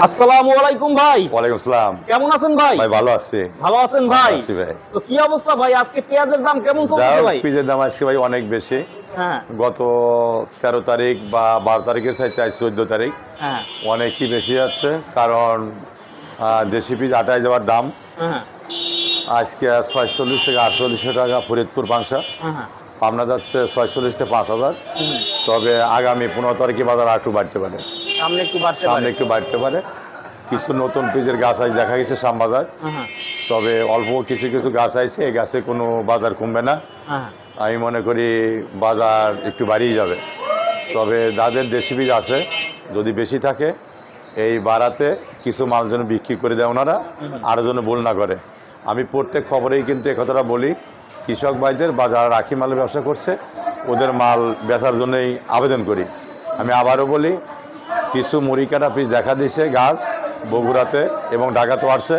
আসসালামু আলাইকুম ভাই। ওয়ালাইকুম আসসালাম। কেমন আছেন ভাই? ভাই ভালো আছি। ভালো আছেন ভাই? আছি ভাই। তো কি অবস্থা ভাই, আজকে পেঁয়াজের দাম কেমন চলতেছে ভাই? পেঁয়াজের দাম আজকে ভাই অনেক বেশি। হ্যাঁ গত 13 তারিখ বা 12 তারিখের চাইতে আজ 14 তারিখ হ্যাঁ অনেকই বেশি যাচ্ছে, কারণ দেশি পিস আটায় যাওয়ার দাম হ্যাঁ আজকে 46 থেকে 48 টাকা ফরিদপুর পাংশা, হ্যাঁ পাবনা যাচ্ছে 46 থেকে 5000। তবে আগামী 15 তারিখে বাজার আর একটু বাড়তে পারে, সামনে একটু বাড়তে সামনে পারে। একটু বাড়তে পারে। কিছু নতুন পিসের গাছ আজ দেখা গেছে শ্যামবাজার, হ্যাঁ তবে অল্প কিছু কিছু গাছ আছে, এই গাছে কোনো বাজার কমবে না। হ্যাঁ আমি মনে করি বাজার একটু বাড়িয়ে যাবে। তবে যাদের দেশি বীজ আছে, যদি বেশি থাকে এই বাড়াতে কিছু মাল যেন বিক্রি করে দেয় ওনারা, আরও যেন ভুল না করে। আমি প্রত্যেক খবরেই কিন্তু একথাটা বলি, কৃষক ভাইদের বাজার রাখি মালের ব্যবসা করছে, ওদের মাল বেচার জন্যই আবেদন করি। আমি আবারও বলি, কিছু মুড়ি কাটা পিস দেখা দিচ্ছে গাছ বগুড়াতে এবং ঢাকাতেও আসছে।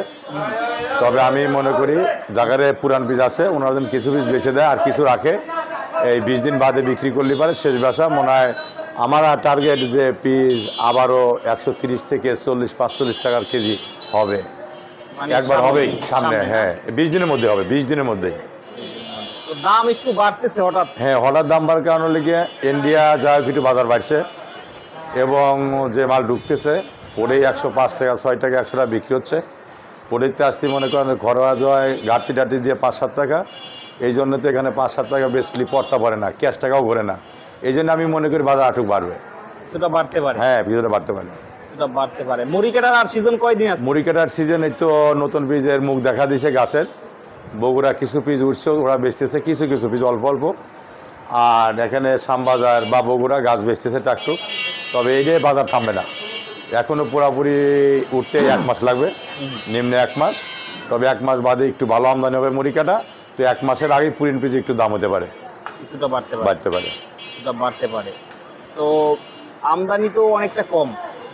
তবে আমি মনে করি জায়গায় পুরান বীজ আছে, ওনারা যেন কিছু বীজ বেছে দেয় আর কিছু রাখে, এই 20 দিন বাদে বিক্রি করলে পারে শেষ বেচা। মনে হয় আমার টার্গেট যে পিস আবারও 130 থেকে 40-45 টাকার কেজি হবে, মানে একবার হবেই সামনে। হ্যাঁ 20 দিনের মধ্যে হবে, 20 দিনের মধ্যেই। তো দাম একটু বাড়তেছে হঠাৎ। হ্যাঁ হঠাৎ দাম বাড়ার কারণ হলে গিয়ে ইন্ডিয়া যা একটু বাজার বাড়ছে এবং যে মাল ঢুকতেছে পরেই 105 টাকা 6 টাকা 100 টাকা বিক্রি হচ্ছে। পরেতে আসতে মনে করেন ঘরোয়া জয় ঘাটতি টাটতি দিয়ে 5-7 টাকা, এই জন্য তো এখানে 5-7 টাকা বেশি পড়তা পড়ে না, ক্যাশ টাকাও ঘোরে না। এই জন্য আমি মনে করি বাজার আটুক বাড়বে। সেটা বাড়তে পারে। হ্যাঁ কিছুটা বাড়তে পারে, সেটা বাড়তে পারে। মুড়ি কাটার আর সিজন কয়দিন আছে? মুড়ি কাটার সিজনে তো নতুন বীজের মুখ দেখা দিছে গাছের। বগুড়া কিছু পিস উঠছে, ওরা বেচতেছে কিছু কিছু পিস অল্প অল্প। আর এখানে শ্যামবাজার বা বগুড়া গাছ বেচতেছে টাকটুক। তবে এই যে বাজার থামবে না, এখনও পুরোপুরি উঠতে 1 মাস লাগবে, নিম্নে 1 মাস। তবে 1 মাস বাদে একটু ভালো আমদানি হবে মুড়ি কাটা, তো 1 মাসের আগে পুরিন পিস একটু দাম হতে পারে, কিছুটা বাড়তে পারে। বাড়তে পারে। কিছুটা বাড়তে পারে। তো আমদানি তো অনেকটা কম।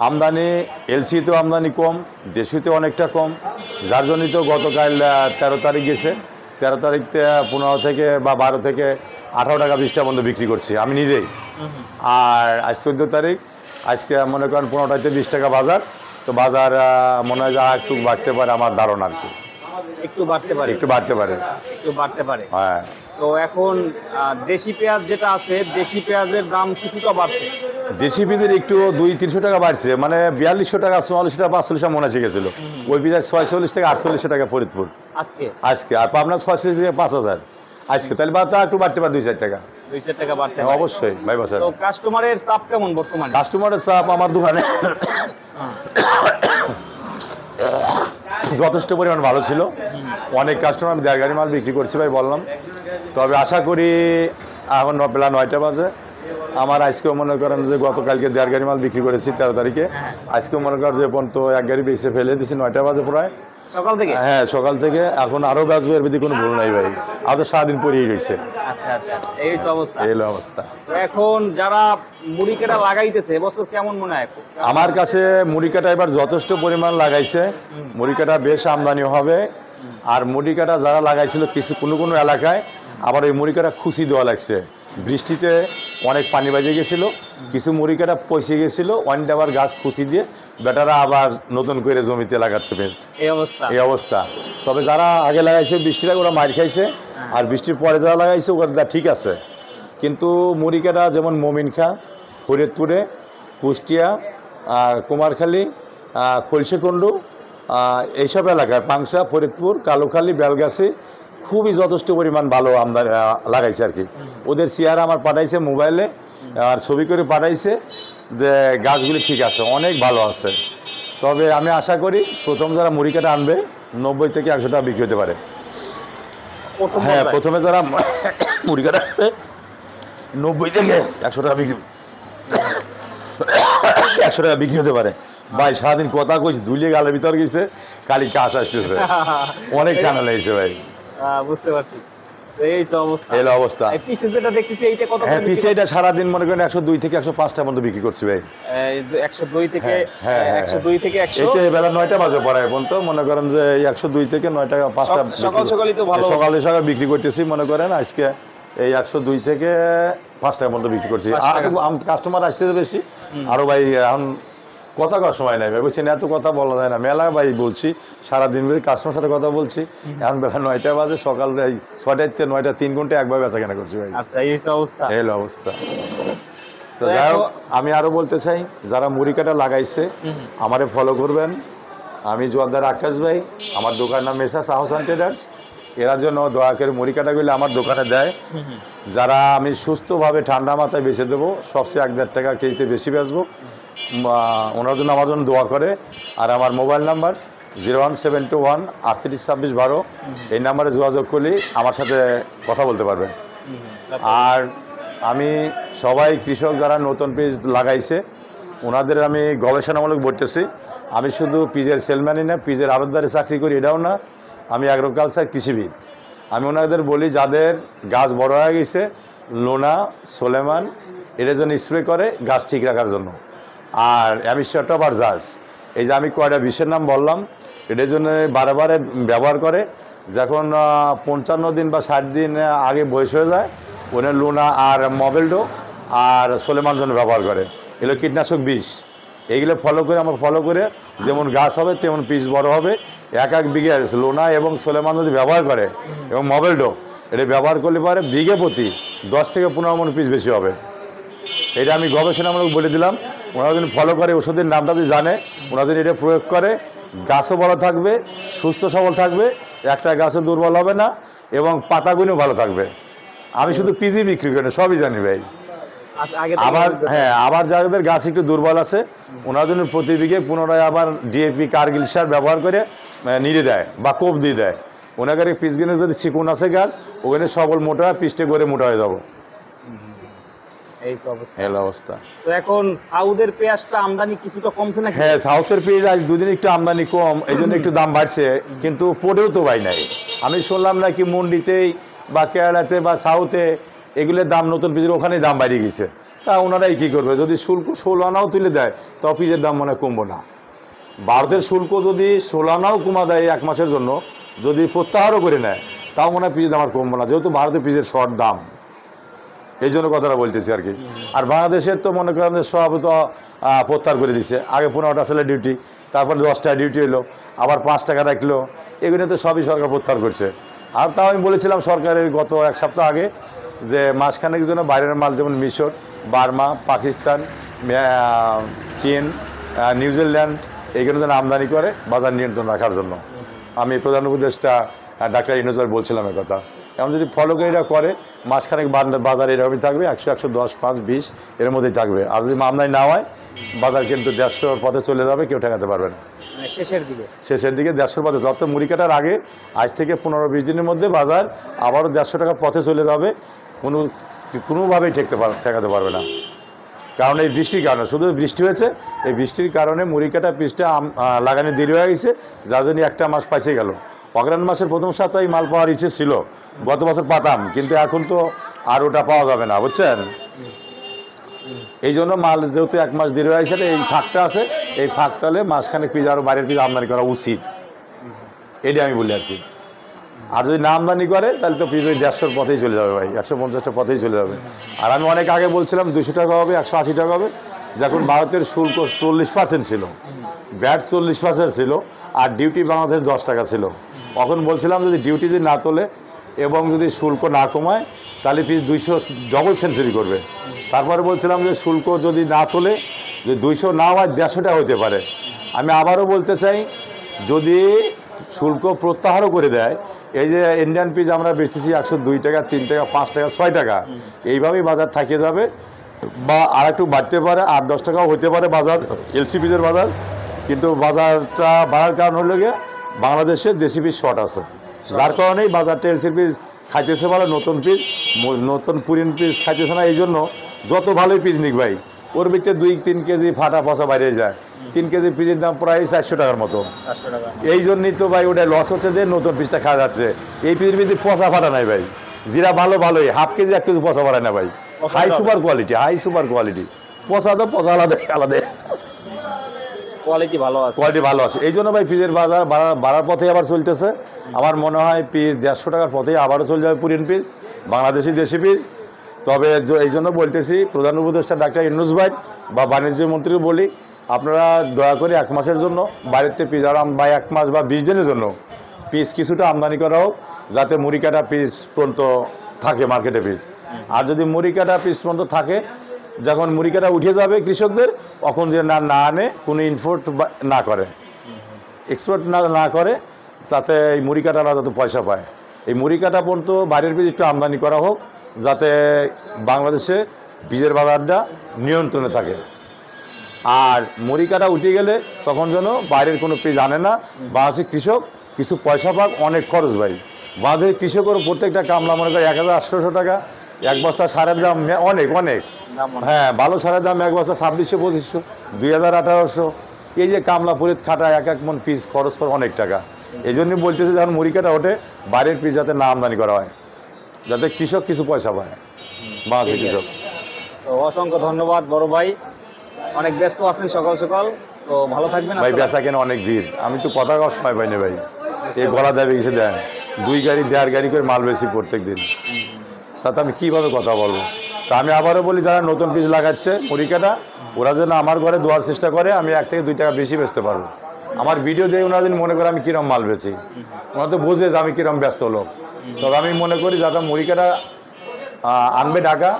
আমদানি এলসিতে আমদানি কম, দেশিতে অনেকটা কম, যার জন্যই তো গতকাল 13 তারিখ গেছে, 13 তারিখ 15 থেকে বা 12 থেকে 18 টাকা 20 টাকা পর্যন্ত বিক্রি করছি আমি নিজেই। আর আজ 14 তারিখ, আজকে মনে করেন 15টাতে 20 টাকা বাজার। তো বাজার মনে হয় যে আর একটু বাড়তে পারে আমার ধারণা আর কি, একটু বাড়তে পারে। একটু বাড়তে পারে। একটু বাড়তে পারে। হ্যাঁ তো এখন দেশি পেঁয়াজ যেটা আছে, দেশি পেঁয়াজের দাম কিছুটা বাড়ছে। দেশি পিসের একটু 200-300 টাকা বাড়ছে, মানে 4200 টাকা 44 টাকা 45 টাকা মনে আছে গেছিল। ওই পিস 46 থেকে 48 টাকা ফরিদপুর আজকে আজকে, আর পাবনা 46 থেকে 5000 আজকে। তাহলে বাদ একটু বাড়তে পারে 2-4 টাকা। 2-4 টাকা বাড়তে হ্যাঁ, পারে। অবশ্যই ভাই বছর। তো কাস্টমারের চাপ কেমন বর্তমানে? কাস্টমারের চাপ আমার দোকানে যথেষ্ট পরিমাণ ভালো ছিল, অনেক কাস্টমার, আমি 1.5 গাড়ি মাল বিক্রি করছি ভাই বললাম। তবে আশা করি এখন বেলা 9টা বাজে, আমার আজকেও মনে করেন যে গতকালকে 1.5 গাড়ি মাল বিক্রি করেছি 13 তারিখে, আজকেও মনে করেন যে পর্যন্ত 1 গাড়ি বেঁচে ফেলে দিয়েছি 9টা বাজে প্রায় সকাল থেকে। হ্যাঁ সকাল থেকে, এখন আরও বাঁচবে, এর মধ্যে কোনো ভুল নাই ভাই। আর তো সারাদিন পরেই রয়েছে, আচ্ছা আচ্ছা, এই হচ্ছে অবস্থা। এই হলো অবস্থা। তো এখন যারা মুড়ি কাটা লাগাইতেছে এবছর কেমন মনে হয়? আমার কাছে মুড়ি কাটা এবার যথেষ্ট পরিমাণ লাগাইছে, মুড়ি কাটা বেশ আমদানি হবে। আর মুড়ি কাটা যারা লাগাইছিল কিছু কোনো কোনো এলাকায় আবার ওই মুড়ি কাটা খুশি দেওয়া লাগছে, বৃষ্টিতে অনেক পানি বাজে গেছিলো, কিছু মুড়ি কাটা পচে গেছিলো, ওয়ানটা আবার গাছ খুশি দিয়ে বেটারা আবার নতুন করে জমিতে লাগাচ্ছে বেশ, এই অবস্থা। এই অবস্থা। তবে যারা আগে লাগাইছে বৃষ্টির আগে ওরা মার খাইছে, আর বৃষ্টির পরে যারা লাগাইছে ওরা ঠিক আছে। কিন্তু মুড়ি কাটা যেমন মমিন খা, ফরিদপুরে, কুষ্টিয়া, কুমারখালী, খলসিকুণ্ডু, এইসব এলাকায় পাংশা, ফরিদপুর, কালুখালী, বেলগাছি খুবই যথেষ্ট পরিমাণ ভালো আমদানি লাগাইছে আর কি। ওদের চেয়ার আমার পাঠাইছে মোবাইলে, আর ছবি করে পাঠাইছে যে গাছগুলি ঠিক আছে, অনেক ভালো আছে। তবে আমি আশা করি প্রথম যারা মুড়ি কাটা আনবে 90 থেকে 100 টাকা বিক্রি হতে পারে। হ্যাঁ প্রথমে যারা মুড়ি কাটা আনবে 90 থেকে 100 টাকা বিক্রি 100 টাকা বিক্রি হতে পারে। ভাই সারাদিন কথা কইছি, ধুলিয়ে গালের ভিতর গেছে, কালি কাশ আসতেছে, অনেক ঠান্ডা লেগেছে ভাই। বুঝতে পারছি, এই অবস্থা, এই অবস্থা। এই পিস যেটা দেখতেছি এইটা কত? হ্যাঁ পিস এটা সারাদিন মনে করেন 102 থেকে 105 টাকা পর্যন্ত বিক্রি করছি ভাই। 102 থেকে 102 থেকে 100। এটা বেলা 9টা বাজে পড়ায় এখন, তো মনে করেন যে 102 থেকে 9 টাকা 5টা সকাল সকালই তো ভালো, সকালে সকালে বিক্রি করতেছি। মনে করেন আজকে এই 102 থেকে 5 টাকা পর্যন্ত বিক্রি করছি। আর কাস্টমার আসতে বেশি, আরো ভাই এখন কথা কর সময় নাই ভাই, বলছেন এত কথা বলা যায় না, মেলা ভাই বলছি সারাদিন ধরে কাস্টমার সাথে কথা বলছি, এখন বেলা 9টা বাজে, সকাল 6টার থেকে 9টা 3 ঘন্টা একবার বেচা কেনা করছি ভাই। আচ্ছা, এই হচ্ছে অবস্থা। এই হলো অবস্থা। তো যাই হোক, আমি আরো বলতে চাই যারা মুড়ি কাটা লাগাইছে আমারে ফলো করবেন। আমি জোয়ারদার আকাশ ভাই, আমার দোকান নাম মেসার্স আহসান ট্রেডার্স। এরা জন্য দয়া করে মুড়ি কাটাগুলো আমার দোকানে দেয়, যারা আমি সুস্থভাবে ঠান্ডা মাথায় বেচে দেবো, সবচেয়ে 1-1.5 টাকা কেজিতে বেশি বেচবো, ওনার জন্য আমার জন্য দোয়া করে। আর আমার মোবাইল নাম্বার 01721 382612, এই নাম্বারে যোগাযোগ করলে আমার সাথে কথা বলতে পারবেন। আর আমি সবাই কৃষক যারা নতুন পিস লাগাইছে ওনাদের আমি গবেষণামূলক বলতেছি, আমি শুধু পিজের সেলম্যানই না, পিজের আড়তদারে চাকরি করি এটাও না, আমি অ্যাগ্রিকালচার কৃষিবিদ। আমি ওনাদের বলি যাদের গাছ বড় হয়ে গেছে, লোনা সোলেমান এটার জন্য স্প্রে করে গাছ ঠিক রাখার জন্য। আর অ্যামিস্টারটপ আর জাজ, এই যে আমি কয়টা বিষের নাম বললাম, এটার জন্য বারে ব্যবহার করে। যখন 55 দিন বা 60 দিন আগে বয়স হয়ে যায়, ওনার লুনা আর মবেলডো আর সোলেমান জন্য ব্যবহার করে। এগুলো কীটনাশক বিষ, এইগুলো ফলো করে আমার ফলো করে যেমন গাছ হবে তেমন পিস বড় হবে। 1 বিঘে লোনা এবং সোলেমান যদি ব্যবহার করে এবং মবেলডো এটা ব্যবহার করলে পরে বিঘে প্রতি 10 থেকে 15 মণ পিস বেশি হবে। এটা আমি গবেষণামূলক বলে দিলাম। ওনারা যদি ফলো করে, ওষুধের নামটা যদি জানে, ওনারা যদি এটা প্রয়োগ করে, গাছও বড় থাকবে, সুস্থ সবল থাকবে, একটা গাছও দুর্বল হবে না এবং পাতাগুলো ভালো থাকবে। আমি শুধু পিজি বিক্রি করি না, সবই জানি ভাই। আবার হ্যাঁ, আবার যাদের গাছ একটু দুর্বল আছে ওনার জন্য প্রতি বিঘে পুনরায় আবার ডিএপি কার্গিল সার ব্যবহার করে নিড়ে দেয় বা কোপ দিয়ে দেয়। ওনাদের পিসগুলো যদি চিকুন আছে গাছ, ওখানে সবল মোটা, পিসটে করে মোটা হয়ে যাবো। এই অবস্থা। অবস্থা। তো এখন সাউথের পেঁয়াজটা আমদানি কিছুটা কমছে না? হ্যাঁ, সাউথের পেঁয়াজ আজ দুদিন একটু আমদানি কম, এই জন্য একটু দাম বাড়ছে, কিন্তু পড়েও তো ভাই নাই। আমি শুনলাম নাকি মন্ডিতেই বা কেরালাতে বা সাউথে এগুলোর দাম নতুন পিসের ওখানেই দাম বাড়িয়ে গেছে। তা ওনারাই কী করবে, যদি শুল্ক 16 আনাও তুলে দেয় তাও পিসের দাম মনে কমবো না। ভারতের শুল্ক যদি 16 আনাও কমা দেয় 1 মাসের জন্য, যদি প্রত্যাহারও করে নেয় তাও মনে হয় পিসের দাম আর কমবো না, যেহেতু ভারতের পিসের শর্ট দাম, এই জন্য কথাটা বলতেছি আর কি। আর বাংলাদেশের তো মনে করেন সব তো প্রত্যাহার করে দিচ্ছে। আগে 15টা ছেলে ডিউটি, তারপরে 10টা ডিউটি এলো, আবার 5 টাকা রাখলো, এগুলো তো সবই সরকার প্রত্যাহার করছে। আর তাও আমি বলেছিলাম সরকারের গত 1 সপ্তাহ আগে যে মাসখানেক জন্য বাইরের মাল যেমন মিশর, বার্মা, পাকিস্তান, চীন, নিউজিল্যান্ড এইগুলো যেন আমদানি করে বাজার নিয়ন্ত্রণ রাখার জন্য। আমি প্রধান উপদেষ্টা ডাক্তার ইউনূস ভাই বলছিলাম কথা। এমন যদি ফলো করে এটা করে, মাসখানেক বাজার এরকমই থাকবে, 100, 110, 5, 20 এর মধ্যেই থাকবে। আর যদি আমদানি না হয়, বাজার কিন্তু 150 পথে চলে যাবে, কেউ ঠেকাতে পারবে না। শেষের দিকে 150 পথে, অর্থাৎ মুড়ি কাটার আগে আজ থেকে 15-20 দিনের মধ্যে বাজার আবারও 150 টাকার পথে চলে যাবে, কোনোভাবেই ঠেকাতে পারবে না। কারণ এই বৃষ্টির কারণে, শুধু বৃষ্টি হয়েছে, এই বৃষ্টির কারণে মুড়ি কাটা পিসটা লাগানো দেরি হয়ে গেছে, যার জন্য 1 মাস পাইছে গেল। অগ্রহায়ণ মাসের প্রথম সপ্তাহে মাল পাওয়ার ইচ্ছে ছিল, গত বছর পাতাম, কিন্তু এখন তো আর ওটা পাওয়া যাবে না, বুঝছেন। এই জন্য মাল যেহেতু 1 মাস দেরি হয়েছে, এই ফাঁকটা আছে, এই ফাঁক তাহলে মাসখানেক পিস আরও বাইরের পিস আমদানি করা উচিত, এটাই আমি বলি আর কি। আর যদি না আমদানি করে তাহলে তো পিস ওই 150-র পথেই চলে যাবে ভাই, 150-টা পথেই চলে যাবে। আর আমি অনেক আগে বলছিলাম 200 টাকা হবে, 180 টাকা হবে, যখন ভারতের শুল্ক 40% ছিল, ভ্যাট 40% ছিল, আর ডিউটি বাংলাদেশ 10 টাকা ছিল। তখন বলছিলাম যদি ডিউটি যদি না তোলে এবং যদি শুল্ক না কমায় তাহলে পিস 200 ডবল সেঞ্চুরি করবে। তারপরে বলছিলাম যে শুল্ক যদি না তোলে, যদি 200 না হয় 150 হতে পারে। আমি আবারও বলতে চাই, যদি শুল্ক প্রত্যাহারও করে দেয়, এই যে ইন্ডিয়ান পিস আমরা বেচতেছি 102 টাকা, 3 টাকা, 5 টাকা, 6 টাকা, এইভাবেই বাজার থাকিয়ে যাবে, বা আর একটু বাড়তে পারে, 8-10 টাকাও হতে পারে বাজার, এলসি পিসের বাজার। কিন্তু বাজারটা বাড়ার কারণ হলো গিয়ে বাংলাদেশে দেশি পিস শর্ট আছে, যার কারণেই বাজারটা এলসি পিস খাইতেছে ভালো, নতুন পুরিন পিস খাইতেছে না। এই জন্য যত ভালোই পিস নিক ভাই, ওর ভিতরে 2-3 কেজি ফাটা পচা বাইরে যায়। 3 কেজি পিসের দাম প্রায় 400 টাকার মতো। এই জন্যই তো ভাই ওটা লস হচ্ছে যে নতুন পিসটা খাওয়া যাচ্ছে। এই পিসের ভিতরে পচা ফাটা নাই ভাই, জিরা ভালোই 1/2 কেজি 1 কেজি পচা বাড়ায় না ভাই, হাই সুপার কোয়ালিটি। পচা তো পচা আলাদা কোয়ালিটি ভালো আছে। এই জন্য ভাই পিসের বাজার বাড়ার পথে আবার চলতেছে। আমার মনে হয় পিস 150 টাকার পথেই আবারও চলে যাবে পুরিন পিস, বাংলাদেশি দেশি পিস। তবে এই জন্য বলতেছি প্রধান উপদেষ্টা ডাক্তার ইউনূস ভাই বা বাণিজ্য মন্ত্রীও বলি, আপনারা দয়া করে 1 মাসের জন্য বাড়িতে পিস আরাম বা 1 মাস বা 20 দিনের জন্য পিস কিছুটা আমদানি করা হোক, যাতে মুড়ি কাটা পিস পর্যন্ত থাকে মার্কেটে পিস। আর যদি মুড়ি কাটা পিস পর্যন্ত থাকে, যখন মুড়ি কাটা উঠে যাবে কৃষকদের, তখন যে না আনে, কোনো ইনপোর্ট না করে, এক্সপোর্ট না করে, তাতে এই মুড়ি কাটারা যাতে পয়সা পায়। এই মুড়ি কাটা পর্যন্ত বাইরের বীজ একটু আমদানি করা হোক, যাতে বাংলাদেশে বীজের বাজারটা নিয়ন্ত্রণে থাকে। আর মুড়ি কাটা উঠে গেলে তখন যেন বাইরের কোনো পিস আনে না, বাংলাদেশের কৃষক কিছু পয়সা পাক। অনেক খরচ ভাই, বাংলাদেশের কৃষকের প্রত্যেকটা কামলা মনে করে 1800 টাকা, এক বস্তা সারের দাম অনেক অনেক। হ্যাঁ, ভালো সারের দাম এক বস্তা 2600-2500, 2000-1800। এই যে কামলা পুরিত খাটা এক মন পিস খরচ করে অনেক টাকা। এই জন্যই বলতেছে যখন মুড়ি কাটা ওঠে, বাইরের পিস যাতে না আমদানি করা হয়, যাতে কৃষক কিছু পয়সা পায়, বাংলাদেশের কৃষক। তো অসংখ্য ধন্যবাদ বড় ভাই, অনেক ব্যস্ত আছেন সকাল সকাল, তো ভালো থাকবেন। ভাই বেচা কেন অনেক ভিড়, আমি তো কথা কওয়ার সময় পাইনি ভাই। এই গলা দেবে কিছু দেন, 2 গাড়ি 1.5 গাড়ি করে মাল বেশি প্রত্যেক দিন, তাতে আমি কীভাবে কথা বলবো? তা আমি আবারও বলি, যারা নতুন পিস লাগাচ্ছে মুড়ি কাটা, ওরা যেন আমার ঘরে দেওয়ার চেষ্টা করে, আমি 1 থেকে 2 টাকা বেশি বেচতে পারবো। আমার ভিডিও দিয়ে ওনারা যদি মনে করে আমি কীরকম মাল বেচি, ওনারা তো বোঝে যে আমি কীরকম ব্যস্ত লোক। তবে আমি মনে করি যারা মুড়ি কাটা আনবে ঢাকা,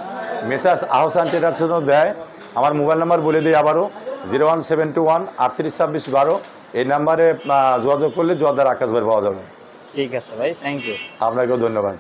মেসার্স আহসান ট্রেডার্স দেয়। আমার মোবাইল নাম্বার বলে দিই আবারও, 01721 382612। এই নাম্বারে যোগাযোগ করলে জোয়ারদার আকাশ ভাই পাওয়া যাবে। ঠিক আছে ভাই, থ্যাংক ইউ। আপনাকেও ধন্যবাদ।